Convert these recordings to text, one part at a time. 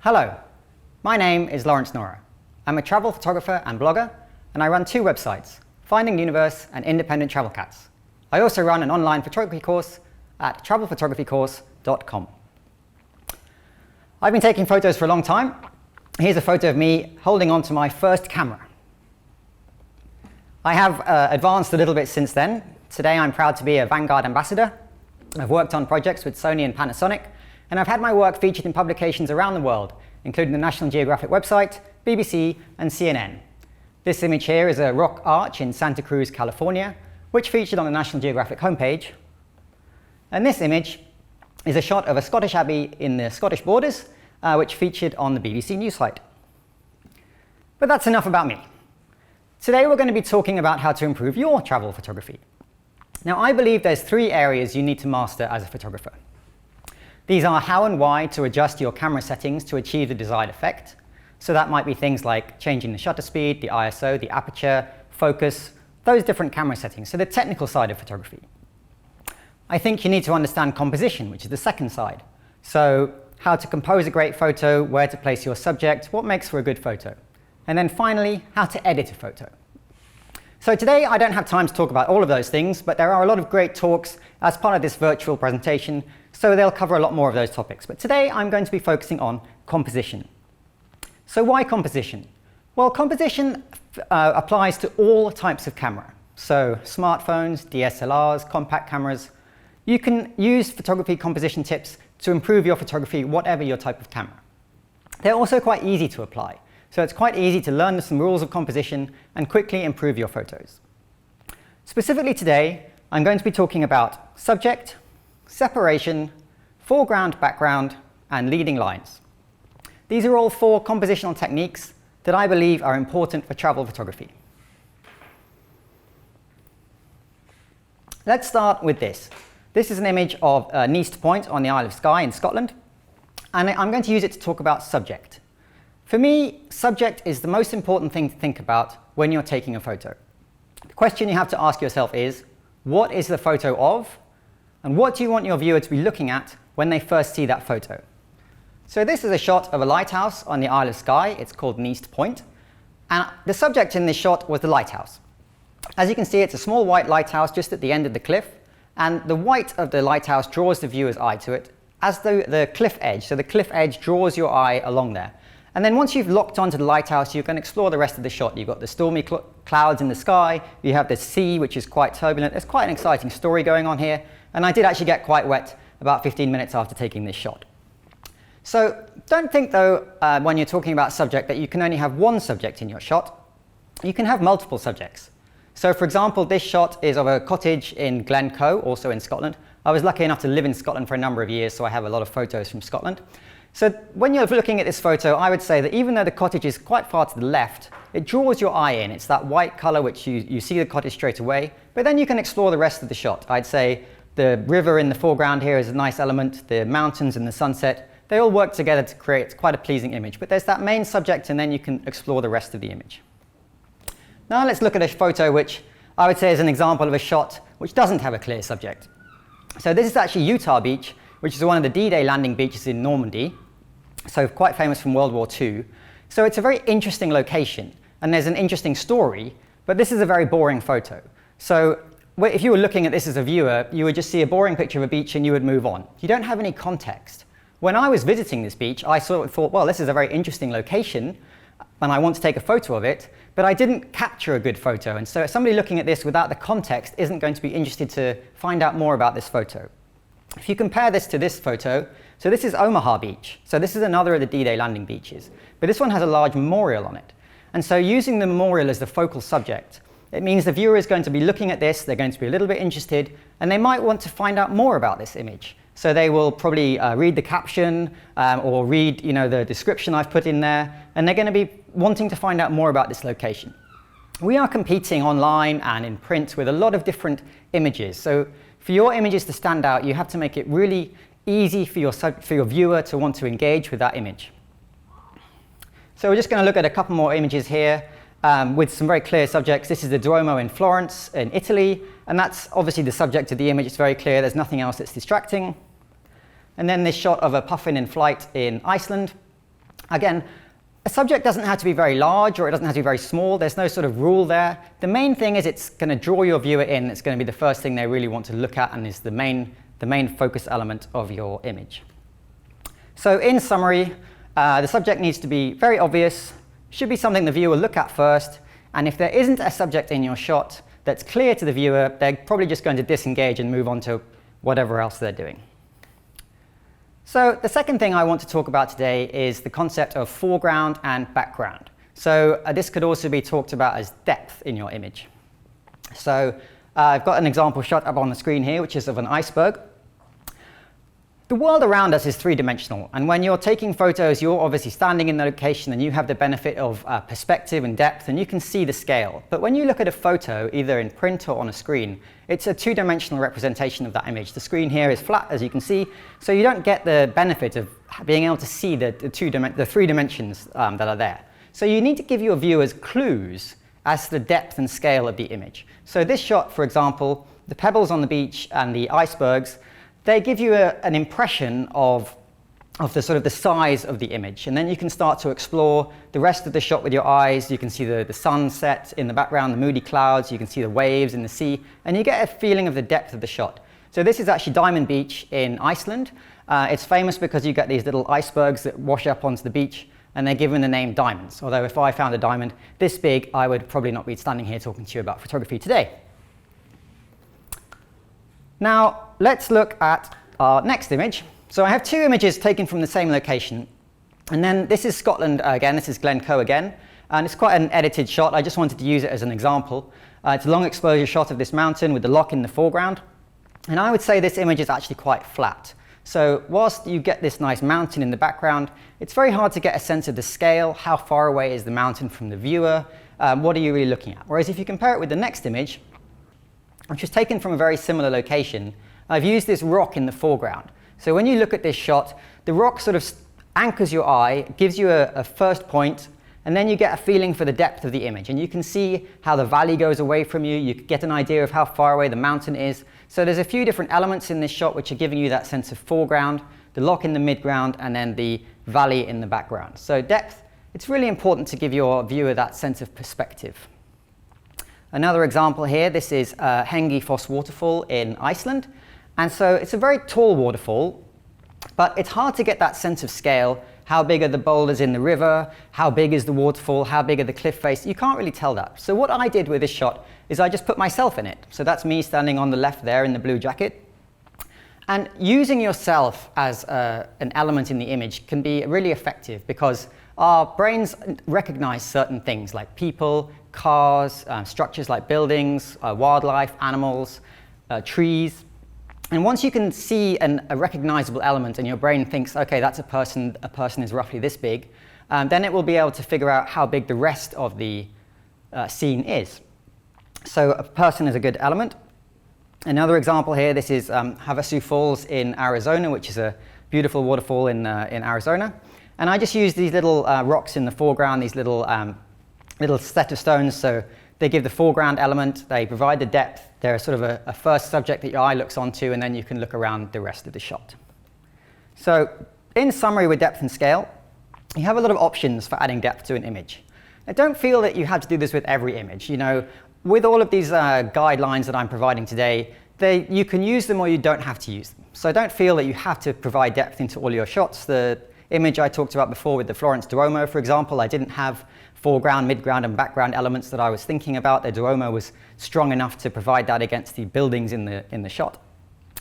Hello, my name is Lawrence Nora. I'm a travel photographer and blogger, and I run two websites, Finding Universe and Independent Travel Cats. I also run an online photography course at travelphotographycourse.com. I've been taking photos for a long time. Here's a photo of me holding on to my first camera. I have advanced a little bit since then. Today I'm proud to be a Vanguard ambassador. I've worked on projects with Sony and Panasonic, and I've had my work featured in publications around the world, including the National Geographic website, BBC, and CNN. This image here is a rock arch in Santa Cruz, California, which featured on the National Geographic homepage. And this image is a shot of a Scottish abbey in the Scottish Borders, which featured on the BBC news site. But that's enough about me. Today we're going to be talking about how to improve your travel photography. Now, I believe there's three areas you need to master as a photographer. These are how and why to adjust your camera settings to achieve the desired effect. So that might be things like changing the shutter speed, the ISO, the aperture, focus, those different camera settings, so the technical side of photography. I think you need to understand composition, which is the second side. So how to compose a great photo, where to place your subject, what makes for a good photo. And then finally, how to edit a photo. So today I don't have time to talk about all of those things, but there are a lot of great talks as part of this virtual presentation, so they'll cover a lot more of those topics. But today I'm going to be focusing on composition. So why composition? Well, composition applies to all types of camera. So smartphones, DSLRs, compact cameras. You can use photography composition tips to improve your photography, whatever your type of camera. They're also quite easy to apply. So it's quite easy to learn some rules of composition and quickly improve your photos. Specifically today, I'm going to be talking about subject, separation, foreground, background, and leading lines. These are all four compositional techniques that I believe are important for travel photography. Let's start with this. This is an image of Neist Point on the Isle of Skye in Scotland, and I'm going to use it to talk about subject. For me, subject is the most important thing to think about when you're taking a photo. The question you have to ask yourself is, what is the photo of? And what do you want your viewer to be looking at when they first see that photo? So this is a shot of a lighthouse on the Isle of Skye. It's called Neist Point. And the subject in this shot was the lighthouse. As you can see, it's a small white lighthouse just at the end of the cliff. And the white of the lighthouse draws the viewer's eye to it, as the cliff edge. So the cliff edge draws your eye along there. And then once you've locked onto the lighthouse, you can explore the rest of the shot. You've got the stormy clouds in the sky. You have the sea, which is quite turbulent. There's quite an exciting story going on here. And I did actually get quite wet about 15 minutes after taking this shot. So don't think, though, when you're talking about subject, that you can only have one subject in your shot. You can have multiple subjects. So, for example, this shot is of a cottage in Glencoe, also in Scotland. I was lucky enough to live in Scotland for a number of years, so I have a lot of photos from Scotland. So when you're looking at this photo, I would say that even though the cottage is quite far to the left, it draws your eye in. It's that white color which you see the cottage straight away, but then you can explore the rest of the shot. I'd say the river in the foreground here is a nice element, the mountains and the sunset, they all work together to create quite a pleasing image. But there's that main subject, and then you can explore the rest of the image. Now let's look at a photo which I would say is an example of a shot which doesn't have a clear subject. So this is actually Utah Beach, which is one of the D-Day landing beaches in Normandy. So quite famous from World War II. So it's a very interesting location, and there's an interesting story, but this is a very boring photo. So if you were looking at this as a viewer, you would just see a boring picture of a beach and you would move on. You don't have any context. When I was visiting this beach, I sort of thought, well, this is a very interesting location, and I want to take a photo of it, but I didn't capture a good photo. And so somebody looking at this without the context isn't going to be interested to find out more about this photo. If you compare this to this photo, so this is Omaha Beach. So this is another of the D-Day landing beaches. But this one has a large memorial on it. And so using the memorial as the focal subject, it means the viewer is going to be looking at this, they're going to be a little bit interested, and they might want to find out more about this image. So they will probably read the caption or read the description I've put in there, and they're going to be wanting to find out more about this location. We are competing online and in print with a lot of different images. So for your images to stand out, you have to make it really easy for your viewer to want to engage with that image. So we're just going to look at a couple more images here. with some very clear subjects. This is the Duomo in Florence in Italy, and that's obviously the subject of the image. It's very clear, there's nothing else that's distracting. And then this shot of a puffin in flight in Iceland. Again, a subject doesn't have to be very large or it doesn't have to be very small. There's no sort of rule there. The main thing is it's going to draw your viewer in. It's going to be the first thing they really want to look at and is the main focus element of your image. So in summary, the subject needs to be very obvious, should be something the viewer will look at first, and if there isn't a subject in your shot that's clear to the viewer, they're probably just going to disengage and move on to whatever else they're doing. So the second thing I want to talk about today is the concept of foreground and background. So this could also be talked about as depth in your image. So I've got an example shot up on the screen here, which is of an iceberg. The world around us is three-dimensional, and when you're taking photos, you're obviously standing in the location and you have the benefit of perspective and depth, and you can see the scale. But when you look at a photo, either in print or on a screen, it's a two-dimensional representation of that image. The screen here is flat, as you can see, so you don't get the benefit of being able to see the three dimensions that are there. So you need to give your viewers clues as to the depth and scale of the image. So this shot, for example, the pebbles on the beach and the icebergs, they give you an impression of the sort of the size of the image, and then you can start to explore the rest of the shot with your eyes. You can see the sunset in the background, the moody clouds, you can see the waves in the sea, and you get a feeling of the depth of the shot. So this is actually Diamond Beach in Iceland. It's famous because you get these little icebergs that wash up onto the beach, and they're given the name diamonds. Although if I found a diamond this big, I would probably not be standing here talking to you about photography today. Now, let's look at our next image. So I have two images taken from the same location. And then this is Scotland again. This is Glencoe again. And it's quite an edited shot. I just wanted to use it as an example. It's a long exposure shot of this mountain with the loch in the foreground. And I would say this image is actually quite flat. So whilst you get this nice mountain in the background, it's very hard to get a sense of the scale. How far away is the mountain from the viewer? What are you really looking at? Whereas if you compare it with the next image, which was taken from a very similar location, I've used this rock in the foreground. So when you look at this shot, the rock sort of anchors your eye, gives you a first point, and then you get a feeling for the depth of the image. And you can see how the valley goes away from you. You get an idea of how far away the mountain is. So there's a few different elements in this shot which are giving you that sense of foreground, the loch in the midground, and then the valley in the background. So depth, it's really important to give your viewer that sense of perspective. Another example here, this is Hengifoss waterfall in Iceland. And so it's a very tall waterfall, but it's hard to get that sense of scale. How big are the boulders in the river? How big is the waterfall? How big are the cliff face? You can't really tell that. So what I did with this shot is I just put myself in it. So that's me standing on the left there in the blue jacket. And using yourself as an element in the image can be really effective because our brains recognize certain things like people, cars, structures like buildings, wildlife, animals, trees. And once you can see a recognizable element and your brain thinks, okay, that's a person is roughly this big, then it will be able to figure out how big the rest of the scene is. So a person is a good element. Another example here, this is Havasu Falls in Arizona, which is a beautiful waterfall in Arizona. And I just used these little rocks in the foreground, these little set of stones. So they give the foreground element, they provide the depth, they're sort of a first subject that your eye looks onto, and then you can look around the rest of the shot. So in summary with depth and scale, you have a lot of options for adding depth to an image. Now don't feel that you have to do this with every image. You know, with all of these guidelines that I'm providing today, you can use them or you don't have to use them. So don't feel that you have to provide depth into all your shots. The image I talked about before with the Florence Duomo, for example, I didn't have foreground, midground, and background elements that I was thinking about. The Duomo was strong enough to provide that against the buildings in the shot.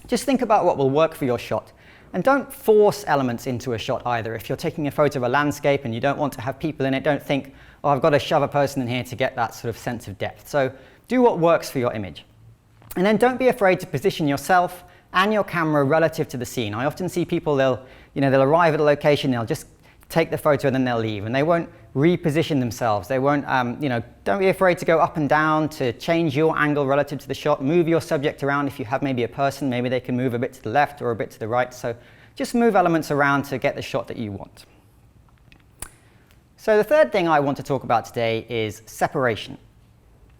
Just think about what will work for your shot. And don't force elements into a shot either. If you're taking a photo of a landscape and you don't want to have people in it, don't think, oh, I've got to shove a person in here to get that sort of sense of depth. So do what works for your image. And then don't be afraid to position yourself and your camera relative to the scene. I often see people, they'll arrive at a location, they'll just take the photo and then they'll leave, and they won't reposition themselves. They won't, don't be afraid to go up and down, to change your angle relative to the shot. Move your subject around. If you have maybe a person, maybe they can move a bit to the left or a bit to the right. So just move elements around to get the shot that you want. So the third thing I want to talk about today is separation.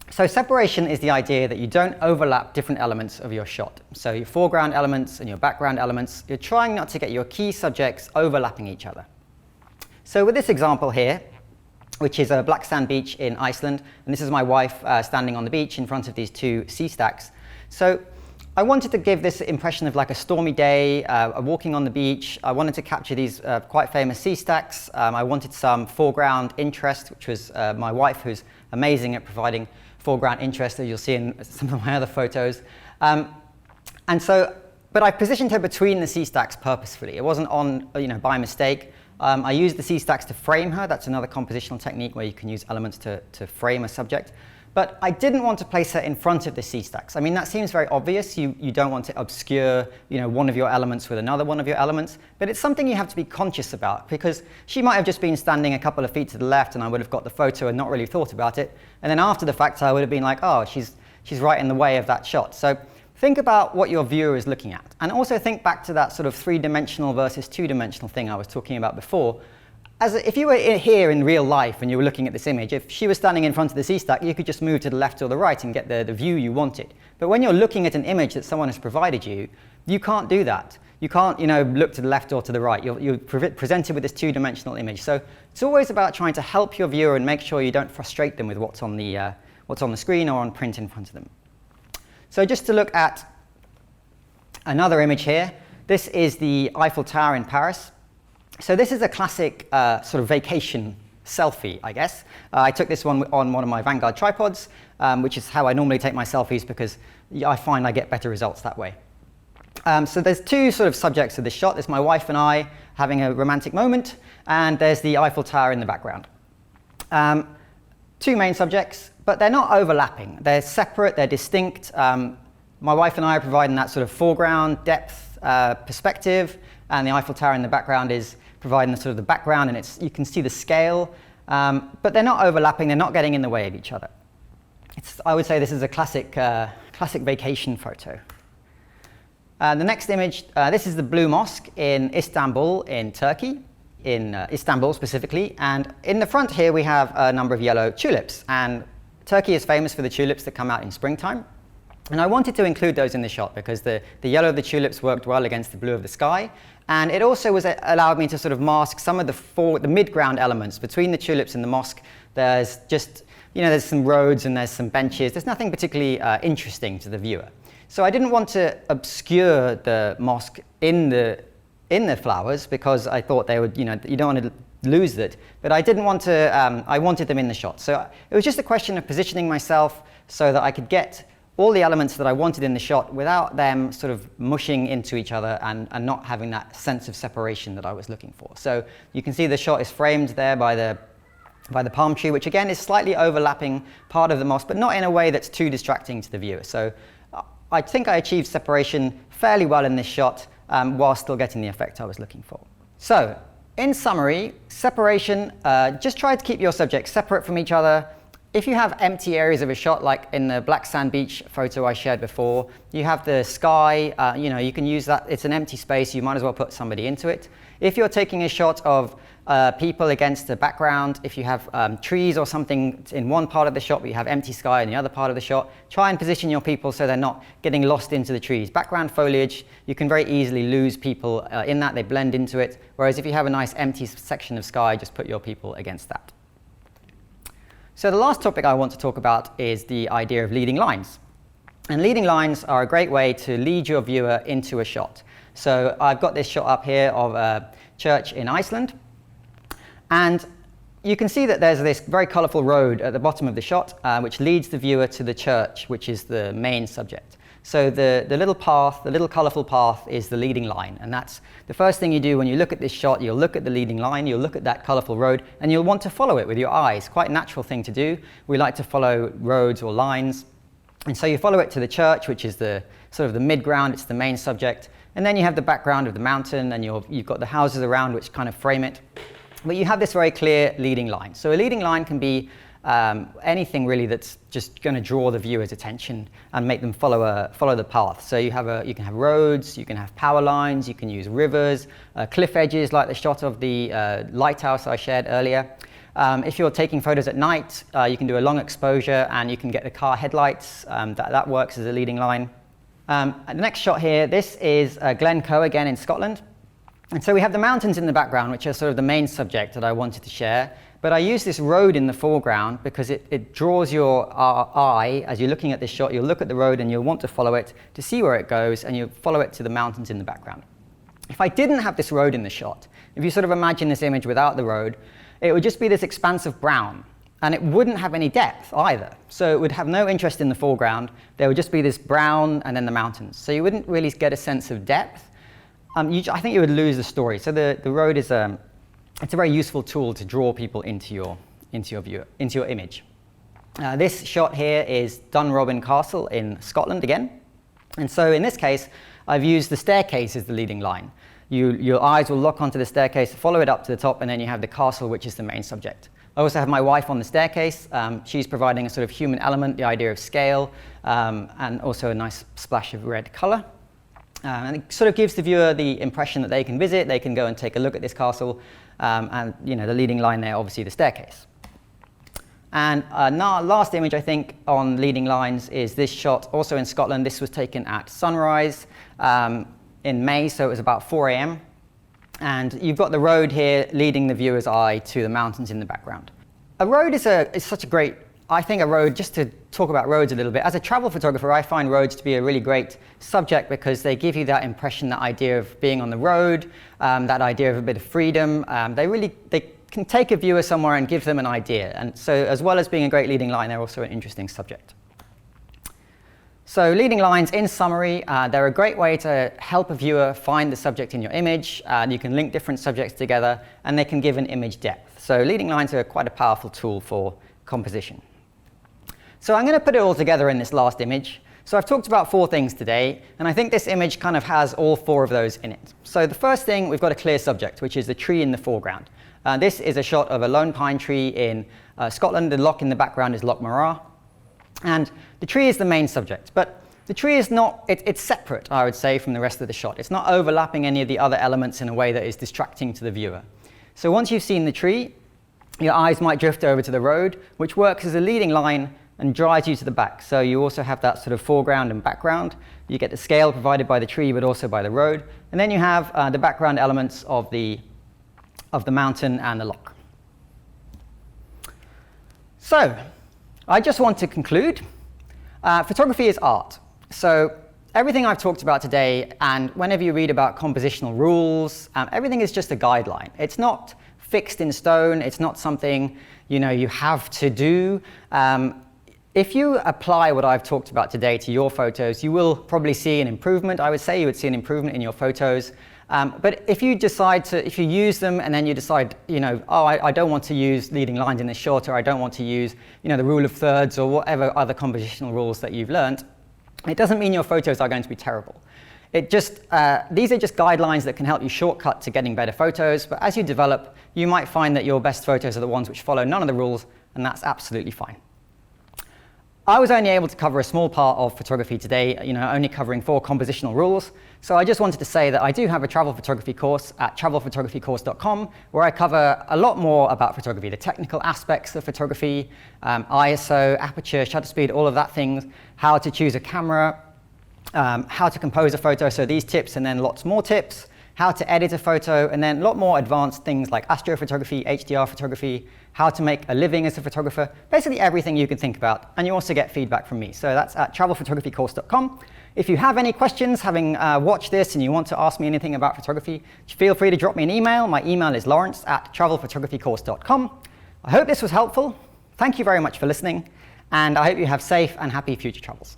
So separation is the idea that you don't overlap different elements of your shot. So your foreground elements and your background elements, you're trying not to get your key subjects overlapping each other. So with this example here, which is a black sand beach in Iceland, and this is my wife standing on the beach in front of these two sea stacks. So I wanted to give this impression of like a stormy day, walking on the beach. I wanted to capture these quite famous sea stacks. I wanted some foreground interest, which was my wife, who's amazing at providing foreground interest, as you'll see in some of my other photos. But I positioned her between the sea stacks purposefully. It wasn't on, by mistake. I used the sea stacks to frame her. That's another compositional technique where you can use elements to frame a subject. But I didn't want to place her in front of the sea stacks. I mean, that seems very obvious. You don't want to obscure, one of your elements with another one of your elements. But it's something you have to be conscious about, because she might have just been standing a couple of feet to the left and I would have got the photo and not really thought about it. And then after the fact, I would have been like, oh, she's right in the way of that shot. So think about what your viewer is looking at. And also think back to that sort of three-dimensional versus two-dimensional thing I was talking about before. If you were here in real life and you were looking at this image, if she was standing in front of the sea stack, you could just move to the left or the right and get the view you wanted. But when you're looking at an image that someone has provided you, you can't do that. You can't, look to the left or to the right. You're presented with this two-dimensional image. So it's always about trying to help your viewer and make sure you don't frustrate them with what's on the screen or on print in front of them. So just to look at another image here, this is the Eiffel Tower in Paris. So this is a classic sort of vacation selfie, I guess. I took this one on one of my Vanguard tripods, which is how I normally take my selfies because I find I get better results that way. So there's two sort of subjects of this shot. There's my wife and I having a romantic moment, and there's the Eiffel Tower in the background. Two main subjects, but they're not overlapping. They're separate, they're distinct. My wife and I are providing that sort of foreground depth perspective, and the Eiffel Tower in the background is providing the sort of the background, and you can see the scale, but they're not overlapping, they're not getting in the way of each other. I would say this is a classic vacation photo. The next image, this is the Blue Mosque in Istanbul in Turkey, in Istanbul specifically, and in the front here we have a number of yellow tulips, and Turkey is famous for the tulips that come out in springtime. And I wanted to include those in the shot because the yellow of the tulips worked well against the blue of the sky. And it also allowed me to sort of mask some of the mid-ground elements between the tulips and the mosque. There's just, there's some roads and there's some benches. There's nothing particularly interesting to the viewer. So I didn't want to obscure the mosque in the flowers because I thought they would, you don't want to lose it. But I didn't want to, I wanted them in the shot. So it was just a question of positioning myself so that I could get all the elements that I wanted in the shot without them sort of mushing into each other and not having that sense of separation that I was looking for. So you can see the shot is framed there by the palm tree, which again is slightly overlapping part of the mosque, but not in a way that's too distracting to the viewer. So I think I achieved separation fairly well in this shot while still getting the effect I was looking for. So in summary, separation, just try to keep your subjects separate from each other. If you have empty areas of a shot, like in the black sand beach photo I shared before, you have the sky, you can use that. It's an empty space. You might as well put somebody into it. If you're taking a shot of people against a background, if you have trees or something in one part of the shot, but you have empty sky in the other part of the shot, try and position your people so they're not getting lost into the trees. Background foliage, you can very easily lose people in that. They blend into it. Whereas if you have a nice empty section of sky, just put your people against that. So the last topic I want to talk about is the idea of leading lines. And leading lines are a great way to lead your viewer into a shot. So I've got this shot up here of a church in Iceland. And you can see that there's this very colorful road at the bottom of the shot, which leads the viewer to the church, which is the main subject. So the little path, the little colorful path is the leading line. And that's the first thing you do when you look at this shot. You'll look at the leading line, you'll look at that colorful road, and you'll want to follow it with your eyes. Quite a natural thing to do. We like to follow roads or lines. And so you follow it to the church, which is the sort of the mid-ground, it's the main subject. And then you have the background of the mountain, and you've got the houses around which kind of frame it. But you have this very clear leading line. So a leading line can be anything really that's just going to draw the viewer's attention and make them follow the path. So you can have roads, you can have power lines, you can use rivers, cliff edges like the shot of the lighthouse I shared earlier. If you're taking photos at night, you can do a long exposure and you can get the car headlights. That works as a leading line. The next shot here, this is Glencoe again in Scotland. And so we have the mountains in the background, which are sort of the main subject that I wanted to share. But I use this road in the foreground because it draws your eye. As you're looking at this shot, you'll look at the road and you'll want to follow it to see where it goes, and you'll follow it to the mountains in the background. If I didn't have this road in the shot, if you sort of imagine this image without the road, it would just be this expanse of brown, and it wouldn't have any depth either. So it would have no interest in the foreground. There would just be this brown and then the mountains. So you wouldn't really get a sense of depth. I think you would lose the story. So the road is it's a very useful tool to draw people into your image. This shot here is Dunrobin Castle in Scotland again. And so in this case, I've used the staircase as the leading line. Your eyes will lock onto the staircase, follow it up to the top, and then you have the castle, which is the main subject. I also have my wife on the staircase. She's providing a sort of human element, the idea of scale, and also a nice splash of red color. And it sort of gives the viewer the impression that they can visit, they can go and take a look at this castle, and the leading line there, obviously the staircase. And last image, I think, on leading lines is this shot, also in Scotland. This was taken at sunrise in May, so it was about 4 a.m. And you've got the road here leading the viewer's eye to the mountains in the background. A road is such a great, I think a road, just to talk about roads a little bit, as a travel photographer, I find roads to be a really great subject because they give you that impression, that idea of being on the road, that idea of a bit of freedom. They can take a viewer somewhere and give them an idea. And so as well as being a great leading line, they're also an interesting subject. So leading lines, in summary, they're a great way to help a viewer find the subject in your image. You can link different subjects together, and they can give an image depth. So leading lines are quite a powerful tool for composition. So I'm going to put it all together in this last image. So I've talked about 4 things today, and I think this image kind of has all 4 of those in it. So the first thing, we've got a clear subject, which is the tree in the foreground. This is a shot of a lone pine tree in Scotland. The loch in the background is Loch Morar. And the tree is the main subject, but the tree is not, it's separate, I would say, from the rest of the shot. It's not overlapping any of the other elements in a way that is distracting to the viewer. So once you've seen the tree, your eyes might drift over to the road, which works as a leading line and drives you to the back. So you also have that sort of foreground and background. You get the scale provided by the tree, but also by the road. And then you have the background elements of the mountain and the loch. So I just want to conclude. Photography is art. So everything I've talked about today, and whenever you read about compositional rules, everything is just a guideline. It's not fixed in stone. It's not something you have to do. If you apply what I've talked about today to your photos, you will probably see an improvement. I would say you would see an improvement in your photos. But if you use them and then you decide, I don't want to use leading lines in this shot, or I don't want to use, the rule of thirds or whatever other compositional rules that you've learned, it doesn't mean your photos are going to be terrible. These are just guidelines that can help you shortcut to getting better photos. But as you develop, you might find that your best photos are the ones which follow none of the rules, and that's absolutely fine. I was only able to cover a small part of photography today, only covering 4 compositional rules. So I just wanted to say that I do have a travel photography course at travelphotographycourse.com, where I cover a lot more about photography, the technical aspects of photography, ISO, aperture, shutter speed, all of that things, how to choose a camera, how to compose a photo, so these tips and then lots more tips, how to edit a photo, and then a lot more advanced things like astrophotography, HDR photography, how to make a living as a photographer, basically everything you can think about. And you also get feedback from me. So that's at travelphotographycourse.com. If you have any questions, having watched this and you want to ask me anything about photography, feel free to drop me an email. My email is lawrence@travelphotographycourse.com. I hope this was helpful. Thank you very much for listening, and I hope you have safe and happy future travels.